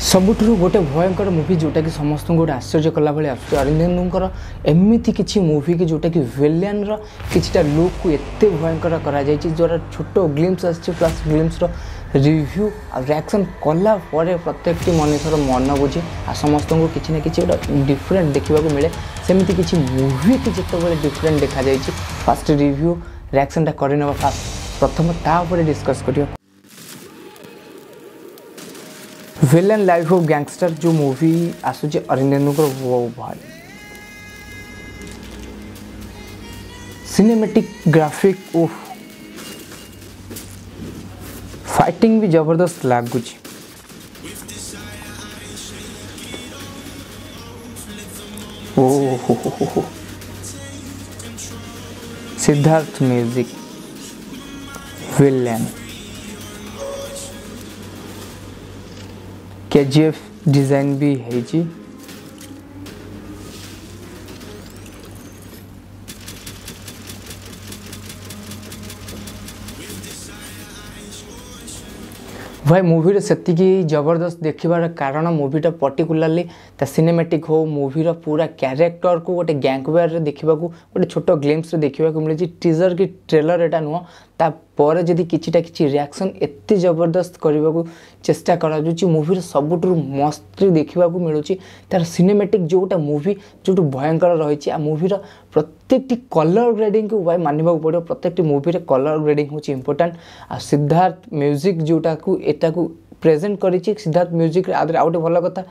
सबुठु गोटे भयंकर मुवी जोटा कि समस्त गोटे आश्चर्य कला भाई आस अरिंदर एमती किसी मुवी की जोटा कि विलेन किछटा लुक को एत भयंकर करा जोटा छोट ग्लिम्स आस प्लस ग्लिम्स रिव्यू आ रिएक्शन कला प्रत्येक मनुष्यर मन बुझे आ समस्त को किसी ना कि डिफरेंट देखा मिले सेमती किसी मुवी की जिते डिफरेंट देखा फास्ट रिव्यू रिएक्शन करने फास्ट प्रथम तापर डिस्कस करिया विलेन लाइफ ऑफ गैंगस्टर जो मूवी आसूचे अरिंदर वो भाई सिनेमेटिक ग्राफिक ओह फाइटिंग भी जबरदस्त लगुच oh Siddharth music villain KGF design भी है जी भाई मूवी से जबरदस्त देखार कारण मूवीटा पर्टिकुलाली ता सिनेमेटिक हो मूवीर पूरा कैरेक्टर को गोटे गैंगवेयर देखा गोटे छोट ग्लिम्स देखा मिले टीजर की ट्रेलर एटा नुह तापर जदि किछिटा किछि रिएक्शन एते जबरदस्त करने को चेष्टा करा मूवीर सबुठ मस्त देखा मिलूँ तार सिनेमेटिक जोटा मूवी जो भयंकर रही आ मूवीर प्रत्येक कलर ग्रेडिंग को भाई मानवा पड़ो प्रत्येक मूवी रे कलर ग्रेडिंग हूँ इंपोर्टाट आ सिद्धार्थ म्यूजिक जोटा को एटा को प्रेजेंट करी सिद्धार्थ म्यूजिक आदि आउ गोटे भल कथा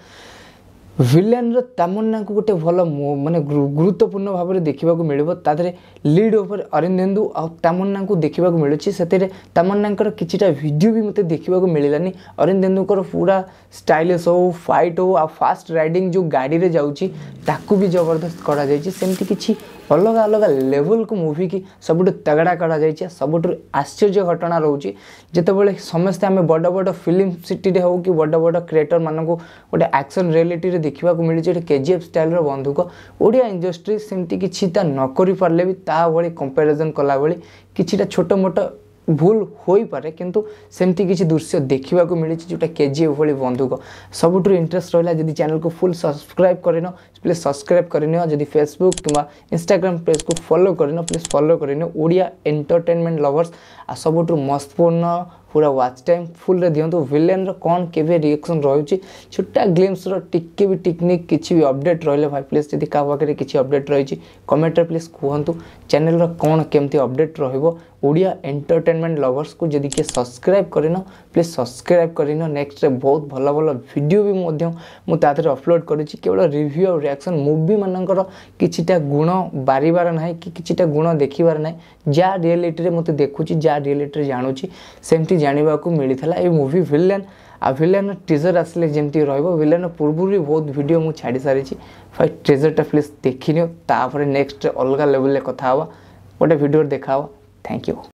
विलेन तमन्ना को गोटे भल माने गुरुत्वपूर्ण भाव में देखा मिले तादे लीड ओवर अरिंदेन्दु आ तमन्ना को देखा मिलूँ से तमन्ना किछिटा वीडियो भी मत देखा मिलानी अरिंदेन्दुकर पूरा स्टाइलिश हो फाइट हो आ फास्ट राइडिंग जो गाड़ी रे जाऊँगी ताकू भी जबरदस्त करा सेमती किछि अलग अलग लेवल को मूवी की सबुठ तगड़ा करा सबुठ आश्चर्य घटना रोचे जितेबाला समस्ते आम बड़ बड़ फिल्म सिटी हो कि बड़ बड़ क्रिएटर मानक गोटे एक्शन रियलिटी देखा मिली केजीएफ स्टाइल बंधुक ओडिया इंडस्ट्री सेमती किसी न पारे भी ता भली कंपैरिजन कला भली किछिटा छोट मोट भूल हो पारे किंतु सेमती किसी दृश्य देखा मिली जोटा केजीएफ भली बंधुक सबुठ इंटरेस्ट रहा जब चैनल को फुल सब्सक्राइब करन प्लीज सब्सक्राइब करनी जब फेसबुक कि इंस्टाग्राम पेज को फॉलो करन प्लीज फॉलो करनी ओडिया एंटरटेनमेंट लवर्स आ सबुठ मस्तपूर्ण पूरा वाच टाइम फुल रे दियंतु विलेन कौन केवे रिएक्शन रही छोटा ग्लिम्स टिके भी टेक्निक किसी भी अपडेट रही भाई प्लीज जब क्या पाखे किसी अपडेट रही कमेंट प्लीज कहतु चैनल कौन केमती अपडेट रोडिया एंटरटेनमेंट लवर्स को जदि किए सब्सक्राइब करन प्लीज सब्सक्राइब करन नेक्स्ट बहुत भल भल वीडियो भी मुझे अपलोड करुँची केवल रिव्यू और रिएक्शन मूवी मानकर किछिटा गुण बारिबार ना कि किछिटा गुण देखिबार ना जहाँ रियलिटी रे मते देखुची जहाँ रियलिटी जानूची सेमती जानिबा को मिली था ये मूवी विलेन आ विलेन टीजर आसले जमती विलेन पूर्व भी बहुत वीडियो मुझे छाड़ी सारी भाई टीजरटा प्लीज देखनी तापर नेक्स्ट अलग लेवल कथा गोटे वीडियो देखा थैंक यू।